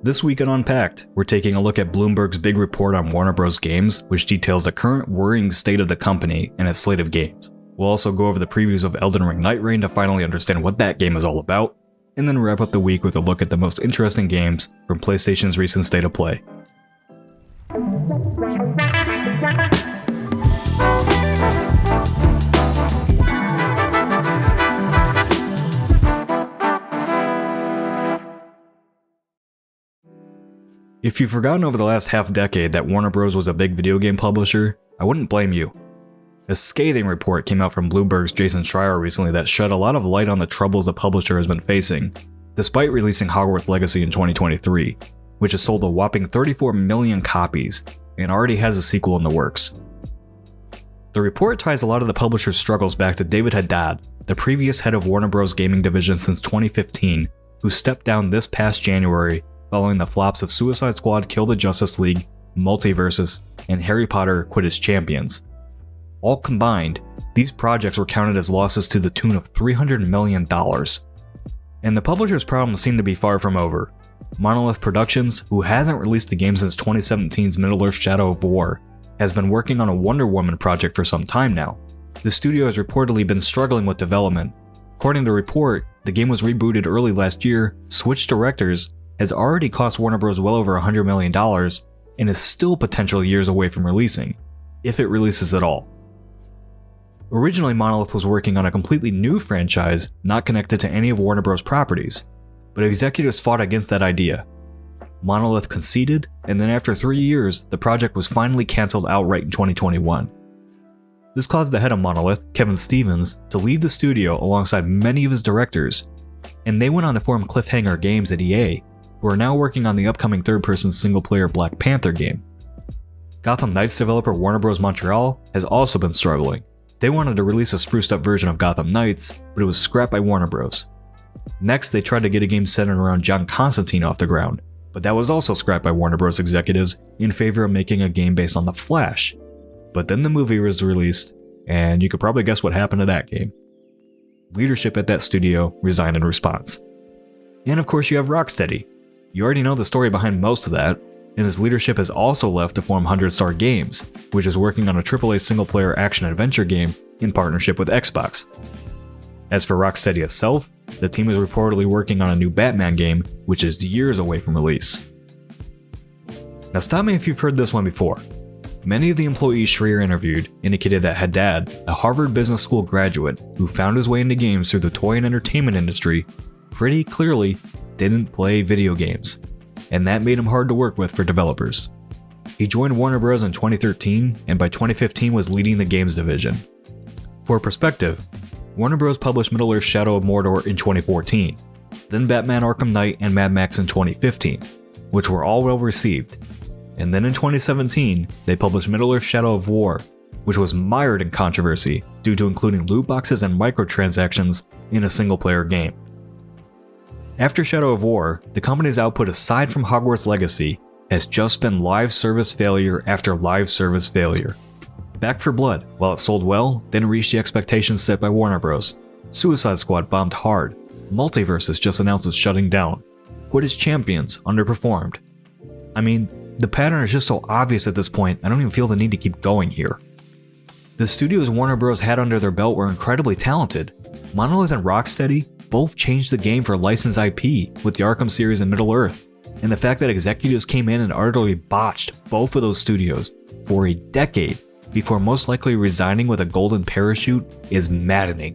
This week on Unpacked, we're taking a look at Bloomberg's big report on Warner Bros. Games, which details the current worrying state of the company and its slate of games. We'll also go over the previews of Elden Ring Nightrein to finally understand what that game is all about, and then wrap up the week with a look at the most interesting games from PlayStation's recent state of play. If you've forgotten over the last half decade that Warner Bros. Was a big video game publisher, I wouldn't blame you. A scathing report came out from Bloomberg's Jason Schreier recently that shed a lot of light on the troubles the publisher has been facing, despite releasing Hogwarts Legacy in 2023, which has sold a whopping 34 million copies and already has a sequel in the works. The report ties a lot of the publisher's struggles back to David Haddad, the previous head of Warner Bros. Gaming division since 2015, who stepped down this past January following the flops of Suicide Squad Kill the Justice League, Multiversus, and Harry Potter Quidditch Champions. All combined, these projects were counted as losses to the tune of $300 million. And the publisher's problems seem to be far from over. Monolith Productions, who hasn't released a game since 2017's Middle-earth: Shadow of War, has been working on a Wonder Woman project for some time now. The studio has reportedly been struggling with development. According to the report, the game was rebooted early last year, switched directors, has already cost Warner Bros. Well over $100 million, and is still potential years away from releasing, if it releases at all. Originally, Monolith was working on a completely new franchise not connected to any of Warner Bros. Properties, but executives fought against that idea. Monolith conceded, and then after 3 years, the project was finally cancelled outright in 2021. This caused the head of Monolith, Kevin Stevens, to leave the studio alongside many of his directors, and they went on to form Cliffhanger Games at EA, who are now working on the upcoming third-person single-player Black Panther game. Gotham Knights developer Warner Bros. Montreal has also been struggling. They wanted to release a spruced-up version of Gotham Knights, but it was scrapped by Warner Bros. Next, they tried to get a game centered around John Constantine off the ground, but that was also scrapped by Warner Bros. Executives in favor of making a game based on The Flash. But then the movie was released, and you could probably guess what happened to that game. Leadership at that studio resigned in response. And of course you have Rocksteady. You already know the story behind most of that, and his leadership has also left to form 100 Star Games, which is working on a AAA single-player action-adventure game in partnership with Xbox. As for Rocksteady itself, the team is reportedly working on a new Batman game, which is years away from release. Now stop me if you've heard this one before. Many of the employees Schreier interviewed indicated that Haddad, a Harvard Business School graduate who found his way into games through the toy and entertainment industry, pretty clearly didn't play video games, and that made him hard to work with for developers. He joined Warner Bros. In 2013, and by 2015 was leading the games division. For perspective, Warner Bros. Published Middle-earth: Shadow of Mordor in 2014, then Batman Arkham Knight and Mad Max in 2015, which were all well received, and then in 2017, they published Middle-earth: Shadow of War, which was mired in controversy due to including loot boxes and microtransactions in a single-player game. After Shadow of War, the company's output aside from Hogwarts Legacy has just been live service failure after live service failure. Back 4 Blood, while it sold well, didn't reach the expectations set by Warner Bros. Suicide Squad bombed hard. Multiversus just announced it's shutting down. Quidditch Champions underperformed. I mean, the pattern is just so obvious at this point, I don't even feel the need to keep going here. The studios Warner Bros. Had under their belt were incredibly talented. Monolith and Rocksteady both changed the game for licensed IP with the Arkham series and Middle-earth, and the fact that executives came in and utterly botched both of those studios for a decade before most likely resigning with a golden parachute is maddening.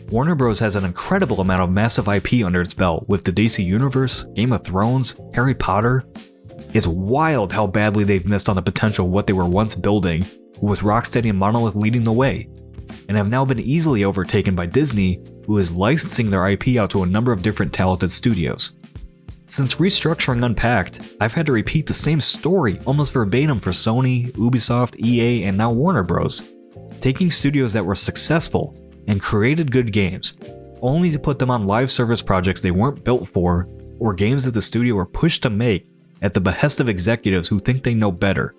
Warner Bros. Has an incredible amount of massive IP under its belt with the DC Universe, Game of Thrones, Harry Potter. It's wild how badly they've missed on the potential of what they were once building, with Rocksteady and Monolith leading the way, and have now been easily overtaken by Disney, who is licensing their IP out to a number of different talented studios. Since restructuring Unpacked, I've had to repeat the same story almost verbatim for Sony, Ubisoft, EA, and now Warner Bros. Taking studios that were successful and created good games, only to put them on live service projects they weren't built for, or games that the studio were pushed to make at the behest of executives who think they know better,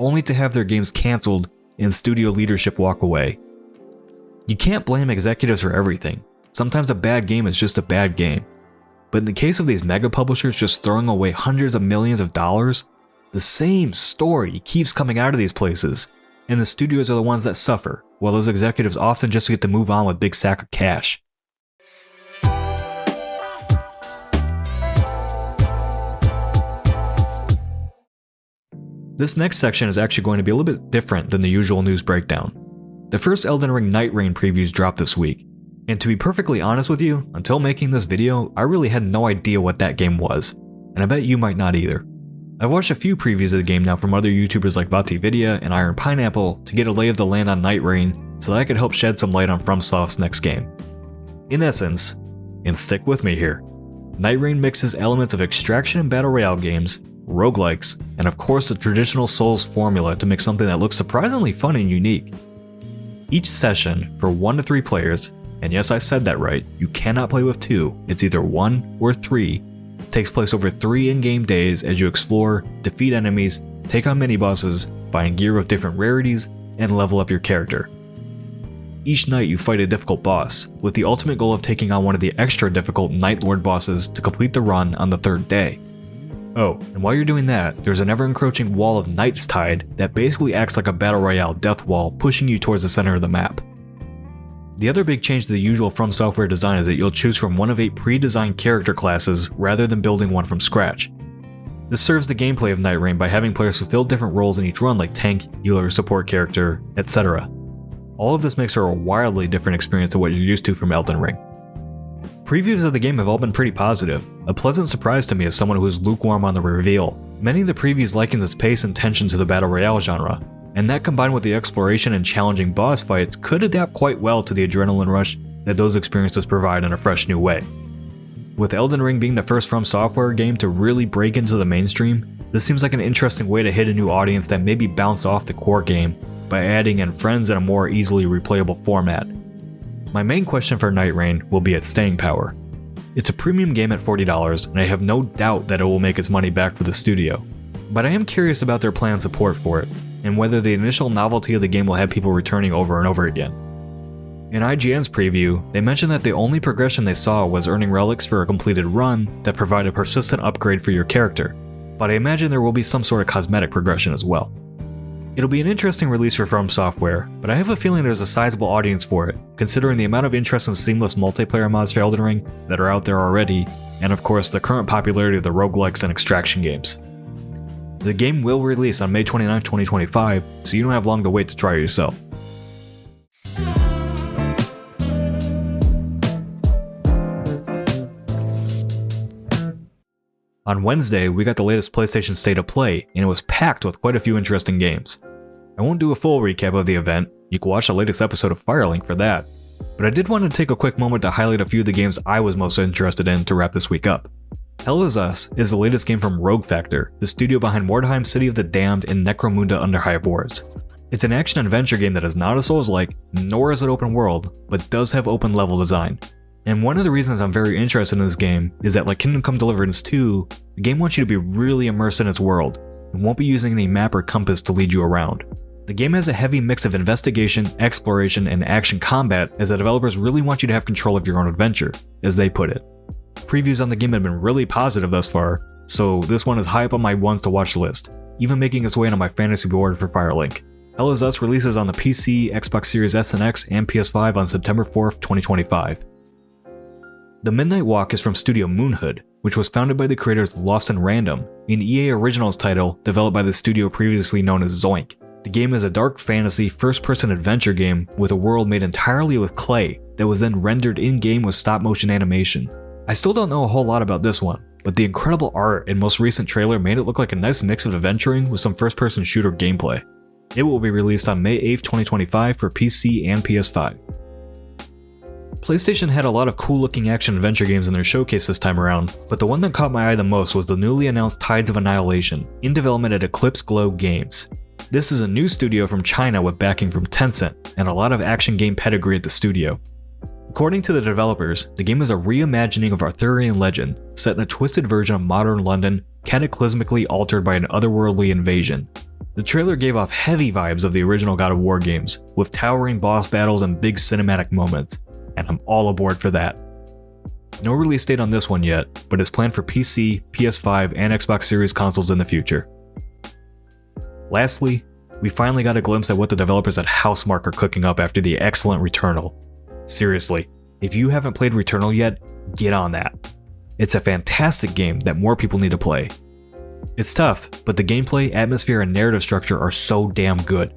only to have their games cancelled and studio leadership walk away. You can't blame executives for everything. Sometimes a bad game is just a bad game. But in the case of these mega publishers just throwing away hundreds of millions of dollars, the same story keeps coming out of these places, and the studios are the ones that suffer, while those executives often just get to move on with big sack of cash. This next section is actually going to be a little bit different than the usual news breakdown. The first Elden Ring Nightrein previews dropped this week, and to be perfectly honest with you, until making this video, I really had no idea what that game was, and I bet you might not either. I've watched a few previews of the game now from other YouTubers like VatiVidya and Iron Pineapple to get a lay of the land on Nightrein so that I could help shed some light on FromSoft's next game. In essence, and stick with me here, Nightrein mixes elements of extraction and battle royale games, roguelikes, and of course the traditional Souls formula to make something that looks surprisingly fun and unique. Each session, for 1 to 3 players, and yes I said that right, you cannot play with 2, it's either 1 or 3, takes place over 3 in-game days as you explore, defeat enemies, take on mini-bosses, find gear with different rarities, and level up your character. Each night you fight a difficult boss, with the ultimate goal of taking on one of the extra difficult Night Lord bosses to complete the run on the 3rd day. Oh, and while you're doing that, there's an ever-encroaching wall of Night's Tide that basically acts like a battle royale death wall pushing you towards the center of the map. The other big change to the usual From Software design is that you'll choose from one of 8 pre-designed character classes rather than building one from scratch. This serves the gameplay of Nightrein by having players fulfill different roles in each run like tank, healer, support character, etc. All of this makes for a wildly different experience to what you're used to from Elden Ring. Previews of the game have all been pretty positive, a pleasant surprise to me as someone who is lukewarm on the reveal. Many of the previews likens its pace and tension to the battle royale genre, and that combined with the exploration and challenging boss fights could adapt quite well to the adrenaline rush that those experiences provide in a fresh new way. With Elden Ring being the first From Software game to really break into the mainstream, this seems like an interesting way to hit a new audience that maybe bounce off the core game by adding in friends in a more easily replayable format. My main question for Nightrein will be its staying power. It's a premium game at $40, and I have no doubt that it will make its money back for the studio, but I am curious about their planned support for it, and whether the initial novelty of the game will have people returning over and over again. In IGN's preview, they mentioned that the only progression they saw was earning relics for a completed run that provide a persistent upgrade for your character, but I imagine there will be some sort of cosmetic progression as well. It'll be an interesting release for From Software, but I have a feeling there's a sizable audience for it, considering the amount of interest in seamless multiplayer mods for Elden Ring that are out there already, and of course the current popularity of the roguelikes and extraction games. The game will release on May 29, 2025, so you don't have long to wait to try it yourself. On Wednesday, we got the latest PlayStation State of Play, and it was packed with quite a few interesting games. I won't do a full recap of the event, you can watch the latest episode of Firelink for that, but I did want to take a quick moment to highlight a few of the games I was most interested in to wrap this week up. Hell Is Us is the latest game from Rogue Factor, the studio behind Mordheim, City of the Damned, and Necromunda Under Hive Wars. It's an action-adventure game that is not a Souls-like, nor is it open world, but does have open level design. And one of the reasons I'm very interested in this game is that like Kingdom Come Deliverance 2, the game wants you to be really immersed in its world, and won't be using any map or compass to lead you around. The game has a heavy mix of investigation, exploration, and action combat as the developers really want you to have control of your own adventure, as they put it. Previews on the game have been really positive thus far, so this one is high up on my ones to watch list, even making its way into my fantasy board for Firelink. Hell Is Us releases on the PC, Xbox Series S and X, and PS5 on September 4th, 2025. The Midnight Walk is from Studio Moonhood, which was founded by the creators of Lost in Random, an EA Originals title developed by the studio previously known as Zoink. The game is a dark fantasy first-person adventure game with a world made entirely with clay that was then rendered in-game with stop-motion animation. I still don't know a whole lot about this one, but the incredible art and most recent trailer made it look like a nice mix of adventuring with some first-person shooter gameplay. It will be released on May 8th, 2025 for PC and PS5. PlayStation had a lot of cool-looking action-adventure games in their showcase this time around, but the one that caught my eye the most was the newly announced Tides of Annihilation, in development at Eclipse Glow Games. This is a new studio from China with backing from Tencent, and a lot of action game pedigree at the studio. According to the developers, the game is a reimagining of Arthurian legend, set in a twisted version of modern London, cataclysmically altered by an otherworldly invasion. The trailer gave off heavy vibes of the original God of War games, with towering boss battles and big cinematic moments, and I'm all aboard for that. No release date on this one yet, but it's planned for PC, PS5, and Xbox Series consoles in the future. Lastly, we finally got a glimpse at what the developers at Housemarque are cooking up after the excellent Returnal. Seriously, if you haven't played Returnal yet, get on that. It's a fantastic game that more people need to play. It's tough, but the gameplay, atmosphere, and narrative structure are so damn good.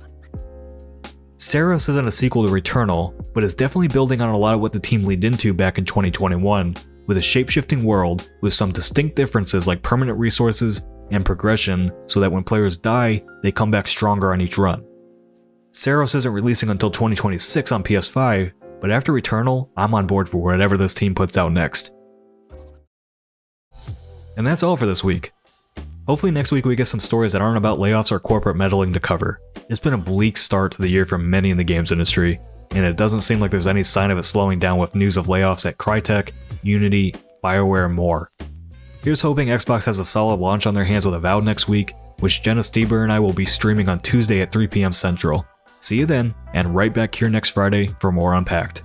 Seiros isn't a sequel to Returnal, but is definitely building on a lot of what the team leaned into back in 2021, with a shape-shifting world with some distinct differences like permanent resources and progression so that when players die, they come back stronger on each run. Seiros isn't releasing until 2026 on PS5, but after Returnal, I'm on board for whatever this team puts out next. And that's all for this week. Hopefully next week we get some stories that aren't about layoffs or corporate meddling to cover. It's been a bleak start to the year for many in the games industry, and it doesn't seem like there's any sign of it slowing down with news of layoffs at Crytek, Unity, BioWare, and more. Here's hoping Xbox has a solid launch on their hands with Avowed next week, which Jenna Stieber and I will be streaming on Tuesday at 3 PM Central. See you then, and right back here next Friday for more Unpacked.